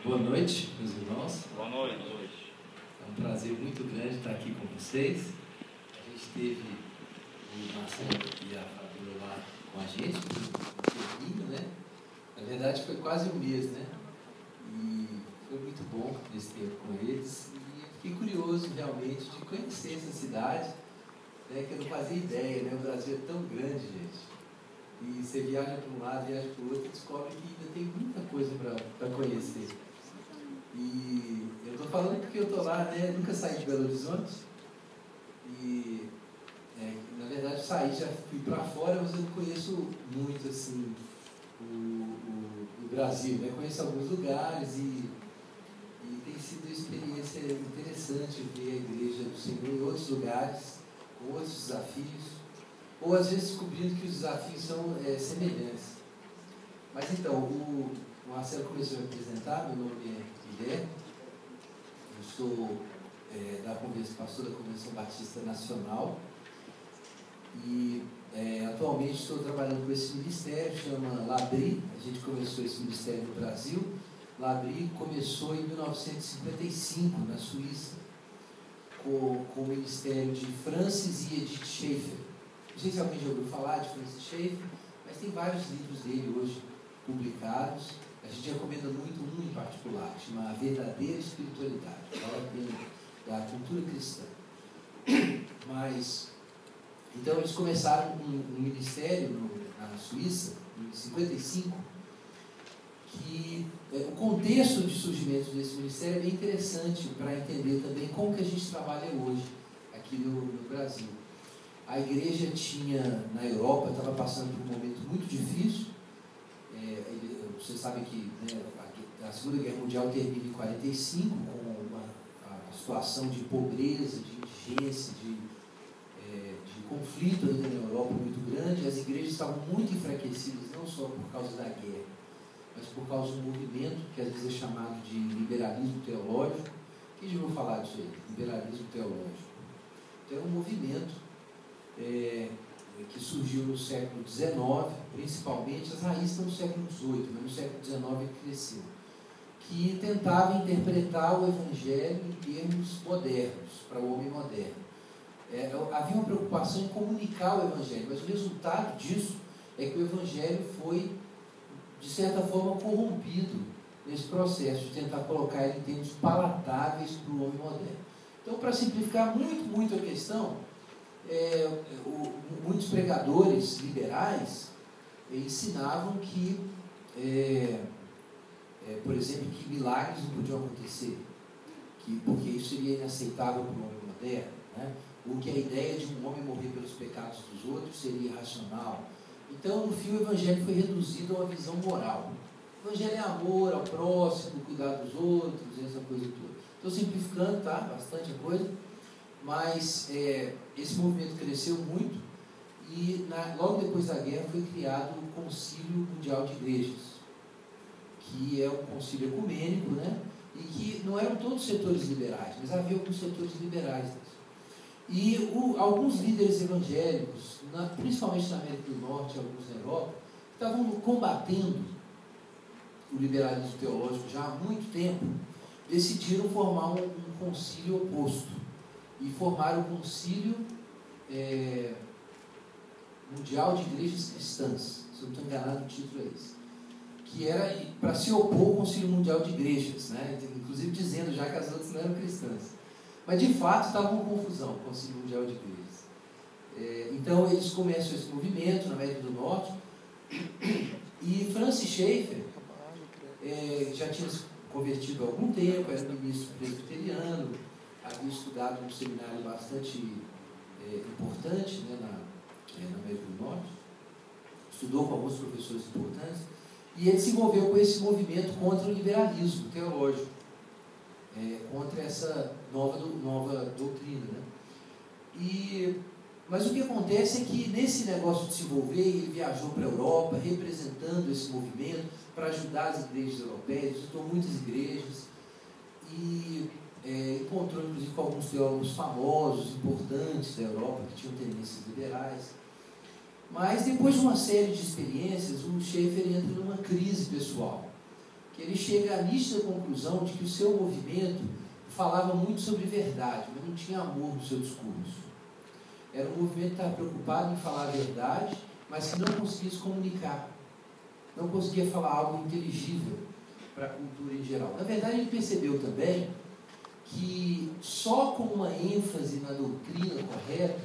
Boa noite, meus irmãos. Boa noite. É um prazer muito grande estar aqui com vocês. A gente teve o Marcelo e a Fabíola lá com a gente, um tempinho, né? Na verdade foi quase um mês, né? E foi muito bom esse tempo com eles. E fiquei curioso realmente de conhecer essa cidade, né? Que eu não fazia ideia, né? O Brasil é tão grande, gente. E você viaja para um lado, viaja para o outro e descobre que ainda tem muita coisa para conhecer. E eu estou falando porque eu estou lá, né? Nunca saí de Belo Horizonte. E, na verdade, saí, já fui para fora, mas eu não conheço muito, assim, o Brasil, né? Conheço alguns lugares e tem sido uma experiência interessante ver a Igreja do Senhor em outros lugares, com outros desafios, ou às vezes descobrindo que os desafios são semelhantes. Mas então, o Marcelo começou a me apresentar, meu nome é Guilherme, eu sou pastor da Convenção Batista Nacional e atualmente estou trabalhando com esse ministério, chama Labri. A gente começou esse ministério no Brasil. Labri começou em 1955, na Suíça, com o ministério de Francis e Edith Schaeffer. Não sei se alguém já ouviu falar de Francis Schaeffer, mas tem vários livros dele hoje publicados. A gente recomenda muito um em particular, que chama A Verdadeira Espiritualidade, fala da cultura cristã. Mas, então eles começaram um ministério na Suíça, em 55, que o contexto de surgimento desse ministério é bem interessante para entender também como que a gente trabalha hoje aqui no Brasil. A igreja tinha, na Europa, estava passando por um momento muito difícil. Você sabe que, né, a Segunda Guerra Mundial termina em 1945, com a situação de pobreza, de indigência, de conflito ainda na Europa muito grande. As igrejas estavam muito enfraquecidas, não só por causa da guerra, mas por causa do movimento, que às vezes é chamado de liberalismo teológico. Quem já ouviu falar disso aí? Liberalismo teológico. Então é um movimento que surgiu no século XIX, principalmente, as raízes estão no século XVIII, mas no século XIX cresceu, que tentava interpretar o Evangelho em termos modernos, para o homem moderno. Havia uma preocupação em comunicar o Evangelho, mas o resultado disso é que o Evangelho foi, de certa forma, corrompido nesse processo de tentar colocar ele em termos palatáveis para o homem moderno. Então, para simplificar muito a questão, muitos pregadores liberais ensinavam que, por exemplo, que milagres não podiam acontecer, porque isso seria inaceitável para o homem moderno, né? Ou que a ideia de um homem morrer pelos pecados dos outros seria irracional. Então, no fim, o Evangelho foi reduzido a uma visão moral. O Evangelho é amor ao próximo, cuidar dos outros, essa coisa toda. Estou simplificando, tá? Bastante a coisa. Mas esse movimento cresceu muito e logo depois da guerra foi criado o Concílio Mundial de Igrejas, que é um concílio ecumênico, né? E que não eram todos setores liberais, mas havia alguns setores liberais. E alguns líderes evangélicos, principalmente na América do Norte e alguns na Europa, estavam combatendo o liberalismo teológico já há muito tempo, decidiram formar um concílio oposto. E formaram o Concílio Mundial de Igrejas Cristãs, se eu não estou enganado, o título é esse, que era para se opor ao Concílio Mundial de Igrejas, né? Inclusive dizendo já que as outras não eram cristãs. Mas de fato estava uma confusão, o Concílio Mundial de Igrejas. Então eles começam esse movimento na América do Norte, e Francis Schaeffer já tinha se convertido há algum tempo, era ministro presbiteriano, havia estudado num seminário bastante importante, né, na América do Norte, estudou com alguns professores importantes, e ele se envolveu com esse movimento contra o liberalismo teológico, contra essa nova doutrina, né? Mas o que acontece é que nesse negócio de se envolver, ele viajou para a Europa representando esse movimento para ajudar as igrejas europeias, visitou muitas igrejas e encontrou inclusive com alguns teólogos famosos, importantes da Europa, que tinham tendências liberais. Mas depois de uma série de experiências, o Schaeffer entra numa crise pessoal, que ele chega à nítida conclusão de que o seu movimento falava muito sobre verdade, mas não tinha amor no seu discurso. Era um movimento que estava preocupado em falar a verdade, mas que não conseguia se comunicar. Não conseguia falar algo inteligível para a cultura em geral. Na verdade, ele percebeu também que só com uma ênfase na doutrina correta,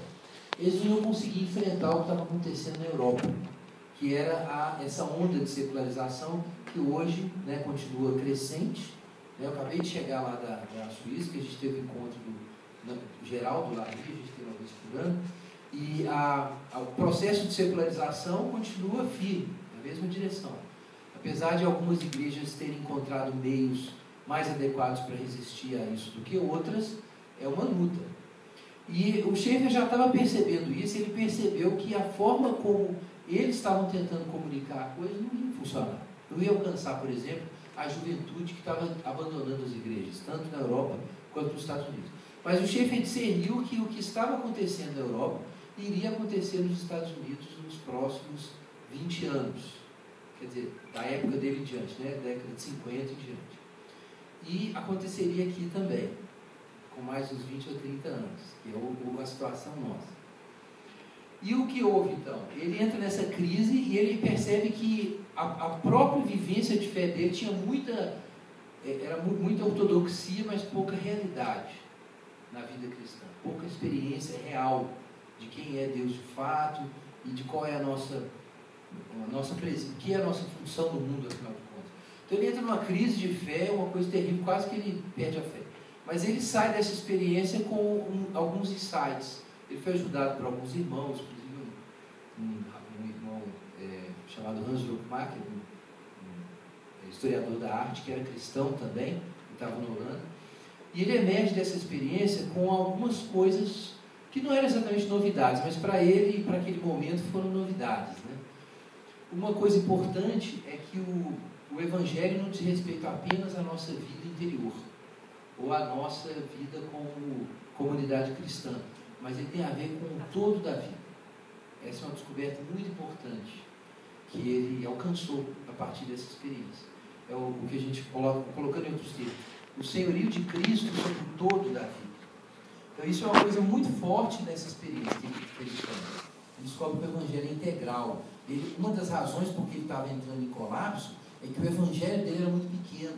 eles não iam conseguir enfrentar o que estava acontecendo na Europa, que era essa onda de secularização que hoje, né, continua crescente. Eu acabei de chegar lá da Suíça, que a gente teve um encontro geral do Labri, a gente tem uma vez por ano, e o processo de secularização continua firme, na mesma direção. Apesar de algumas igrejas terem encontrado meios mais adequados para resistir a isso do que outras, é uma luta. E o Schaeffer já estava percebendo isso, ele percebeu que a forma como eles estavam tentando comunicar a coisa não ia funcionar. Não ia alcançar, por exemplo, a juventude que estava abandonando as igrejas, tanto na Europa quanto nos Estados Unidos. Mas o Schaeffer discerniu que o que estava acontecendo na Europa iria acontecer nos Estados Unidos nos próximos 20 anos. Quer dizer, da época dele em diante, né? Década de 50 em diante. E aconteceria aqui também, com mais uns 20 ou 30 anos, que é a situação nossa. E o que houve então? Ele entra nessa crise e ele percebe que a própria vivência de fé dele tinha era muita ortodoxia, mas pouca realidade na vida cristã, pouca experiência real de quem é Deus de fato e de qual é a nossa presença, que é a nossa função no mundo, afinal de contas. Então ele entra numa crise de fé, uma coisa terrível, quase que ele perde a fé. Mas ele sai dessa experiência com alguns insights. Ele foi ajudado por alguns irmãos, inclusive um irmão chamado Hans Ruckmacher, um historiador da arte, que era cristão também, que estava na Holanda. E ele emerge dessa experiência com algumas coisas que não eram exatamente novidades, mas para ele e para aquele momento foram novidades, né? Uma coisa importante é que o Evangelho não diz respeito apenas à nossa vida interior, ou à nossa vida como comunidade cristã, mas ele tem a ver com o todo da vida. Essa é uma descoberta muito importante que ele alcançou a partir dessa experiência. É o que a gente colocando em outros termos, o senhorio de Cristo sobre o todo da vida. Então isso é uma coisa muito forte nessa experiência que ele tem. Ele descobre que o Evangelho é integral. Uma das razões por que ele estava entrando em colapso é que o Evangelho dele era muito pequeno.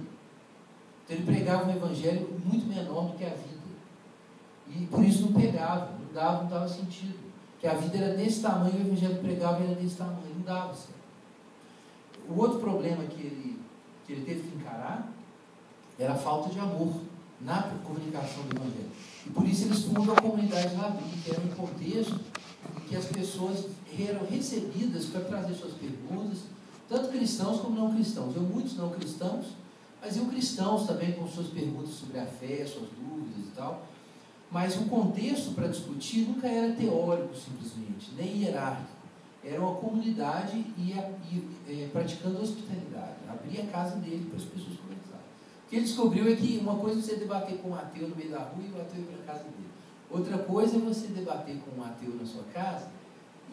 Então ele pregava um Evangelho muito menor do que a vida. E por isso não pegava, não dava sentido. Que a vida era desse tamanho, o Evangelho que pregava era desse tamanho, não dava certo. O outro problema que ele teve que encarar era a falta de amor na comunicação do Evangelho. E por isso eles fundam a comunidade Labri, que era um contexto em que as pessoas eram recebidas para trazer suas perguntas, tanto cristãos como não cristãos. Muitos não cristãos, mas cristãos também com suas perguntas sobre a fé, suas dúvidas e tal. Mas o contexto para discutir nunca era teórico simplesmente, nem hierárquico. Era uma comunidade praticando hospitalidade. Abria a casa dele para as pessoas conversarem. O que ele descobriu é que uma coisa é você debater com um ateu no meio da rua e o ateu ir para a casa dele. Outra coisa é você debater com um ateu na sua casa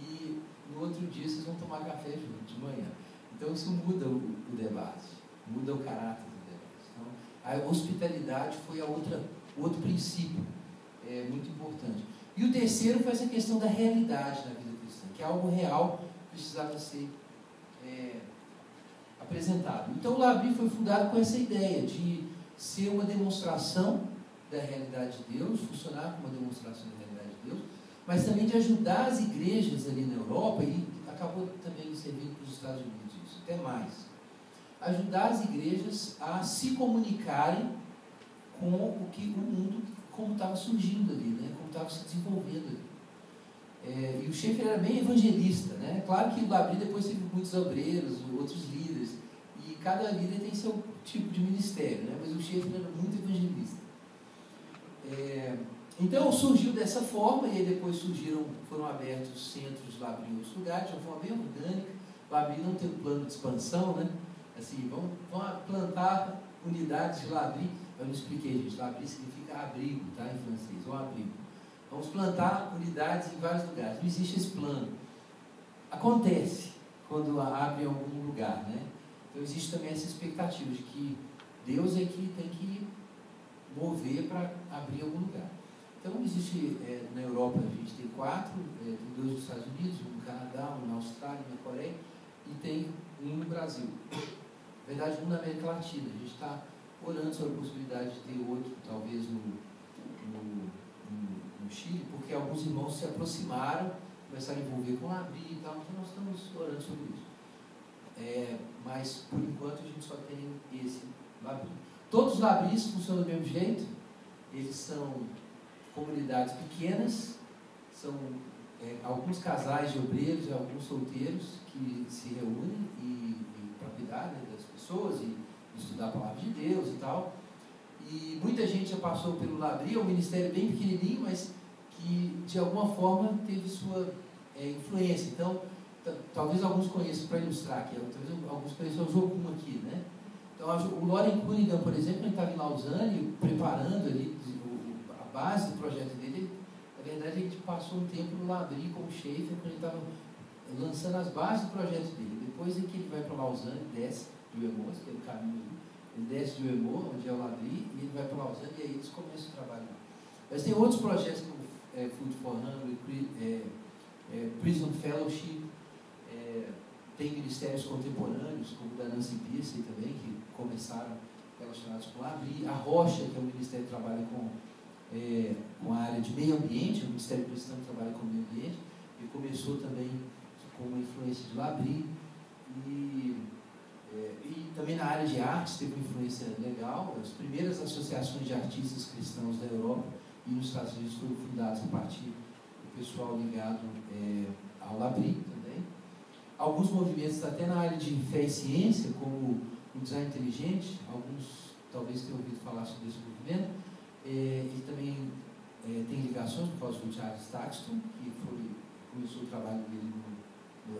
e no outro dia vocês vão tomar café juntos de manhã. Então isso muda o debate, muda o caráter do debate. Então, a hospitalidade foi o outro princípio muito importante. E o terceiro foi essa questão da realidade na vida cristã, que é algo real que precisava ser apresentado. Então o Labri foi fundado com essa ideia de ser uma demonstração da realidade de Deus, funcionar como uma demonstração da realidade de Deus, mas também de ajudar as igrejas ali na Europa, e acabou também servindo para os Estados Unidos isso, até mais. Ajudar as igrejas a se comunicarem com o mundo, como estava surgindo ali, né? Como estava se desenvolvendo ali. E o Schaeffer era bem evangelista, né? Claro que o Labri depois teve muitos obreiros, outros líderes, e cada líder tem seu tipo de ministério, né? Mas o Schaeffer era muito evangelista. Então surgiu dessa forma, e aí depois foram abertos centros Labri em outros lugares, de uma forma bem orgânica. O Labri não tem um plano de expansão, né? Assim, vamos plantar unidades de Labri. Eu não expliquei, gente. Labri significa abrigo, tá? Em francês, um abrigo. Vamos plantar unidades em vários lugares. Não existe esse plano. Acontece quando abre em algum lugar, né? Então existe também essa expectativa de que Deus é que tem que mover para abrir algum lugar. Então existe, na Europa a gente tem 4, tem 2 nos Estados Unidos, um no Canadá, um na Austrália, um na Coreia, e tem um no Brasil. Na verdade, um na América Latina. A gente está orando sobre a possibilidade de ter outro, talvez no Chile, porque alguns irmãos se aproximaram, começaram a envolver com Labri e tal, então nós estamos orando sobre isso. Mas, por enquanto, a gente só tem esse Labri. Todos os Labris funcionam do mesmo jeito, eles são comunidades pequenas, são alguns casais de obreiros e alguns solteiros que se reúnem para cuidar, né, das pessoas e estudar a palavra de Deus e tal. E muita gente já passou pelo Labri, é um ministério bem pequenininho, mas que de alguma forma teve sua influência. Então, talvez alguns conheçam, para ilustrar aqui, talvez alguns conheçam o Jocum aqui, né? Então, o Loren Cunningham, por exemplo, ele estava em Lausanne, preparando ali a base do projeto dele. Na verdade, ele passou um tempo no Labri como Schaefer, quando ele estava lançando as bases do projeto dele. Depois é que ele vai para Lausanne, desce de Uemors, que é o caminho ali. Ele desce de Uemors, onde é o Labri, e ele vai para Lausanne, e aí eles começam o trabalho lá. Mas tem outros projetos, como Food for Hunger, Prison Fellowship, tem ministérios contemporâneos, como o da Nancy Pierce também, que começaram relacionados com o Labri. A Rocha, que é um ministério que trabalha com a área de meio ambiente, o Ministério Cristão que trabalha com o meio ambiente, e começou também com uma influência de Labri. E também na área de artes teve uma influência legal. As primeiras associações de artistas cristãos da Europa e nos Estados Unidos foram fundadas a partir do pessoal ligado ao Labri também. Alguns movimentos até na área de fé e ciência, como o design inteligente, alguns talvez tenham ouvido falar sobre esse movimento. Ele também tem ligações por causa do Charles Taxton, que começou o trabalho dele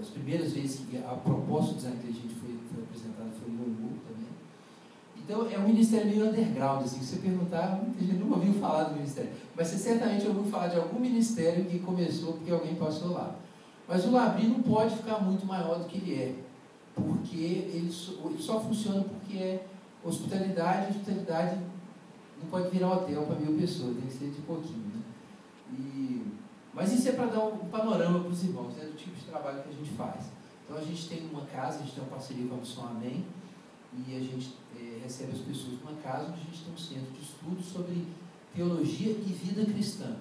as primeiras vezes que a proposta do design inteligente foi apresentada foi no Hamburgo também. Então é um ministério meio underground, assim, se você perguntar, muita gente nunca ouviu falar do ministério, mas você certamente ouviu falar de algum ministério que começou porque alguém passou lá. Mas o Labri não pode ficar muito maior do que ele é, porque ele só funciona porque é hospitalidade, e hospitalidade não pode virar hotel para 1000 pessoas, tem que ser de pouquinho, né? Mas isso é para dar um panorama para os irmãos, né, do tipo de trabalho que a gente faz. Então a gente tem uma casa, a gente tem uma parceria com a Missão Amém, e a gente recebe as pessoas numa casa onde a gente tem um centro de estudo sobre teologia e vida cristã.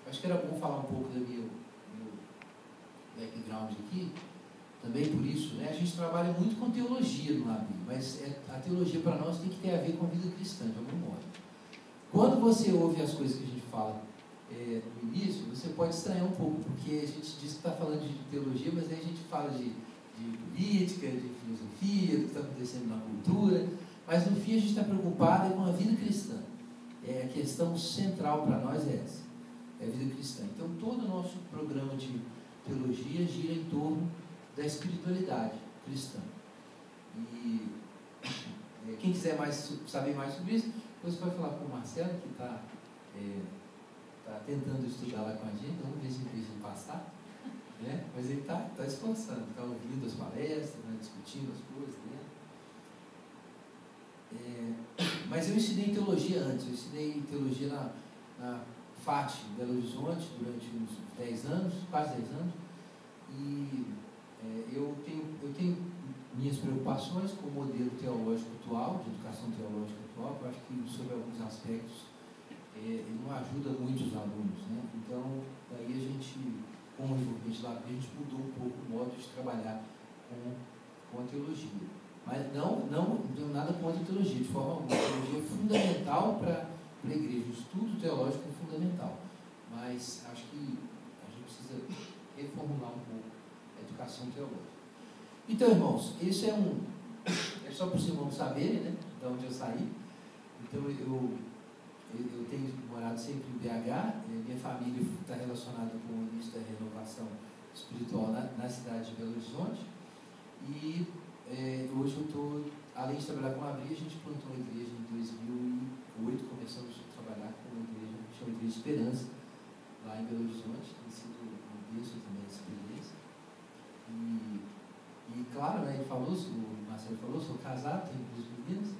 Acho que era bom falar um pouco do meu background aqui, também por isso, né? A gente trabalha muito com teologia no Labri, mas a teologia para nós tem que ter a ver com a vida cristã, de algum modo. Quando você ouve as coisas que a gente fala no início, você pode estranhar um pouco, porque a gente diz que está falando de teologia, mas aí a gente fala de política, de filosofia, do que está acontecendo na cultura, mas no fim a gente está preocupado com a vida cristã. A questão central para nós é essa, é a vida cristã. Então todo o nosso programa de teologia gira em torno da espiritualidade cristã. E quem quiser saber mais sobre isso, depois pode falar com o Marcelo, que está tentando estudar lá com a gente, vamos ver se ele passar, né? Mas ele está esforçando, está ouvindo as palestras, né? Discutindo as coisas, né? Mas eu ensinei teologia antes, eu ensinei teologia na FAT, em Belo Horizonte, durante uns 10 anos, quase 10 anos, e eu tenho minhas preocupações com o modelo teológico atual, de educação teológica atual. Eu acho que sobre alguns aspectos ele não ajuda muito os alunos, né? Então, daí a gente, com o envolvimento lá, a gente mudou um pouco o modo de trabalhar com a teologia. Mas não tenho nada contra a teologia, de forma alguma. A teologia é fundamental para a igreja, o estudo teológico é fundamental. Mas acho que a gente precisa reformular um pouco a educação teológica. Então, irmãos, isso é só para os irmãos saberem, né, de onde eu saí. Então, eu tenho morado sempre em BH, minha família está relacionada com o início da renovação espiritual na cidade de Belo Horizonte, e hoje eu estou, além de trabalhar com a Labri, a gente plantou uma igreja em 2008, começamos a trabalhar com uma igreja que chama Igreja Esperança, lá em Belo Horizonte. Tem sido uma bênção também essa experiência. E claro, né, ele falou, o Marcelo falou, sou casado, tenho 2 meninas,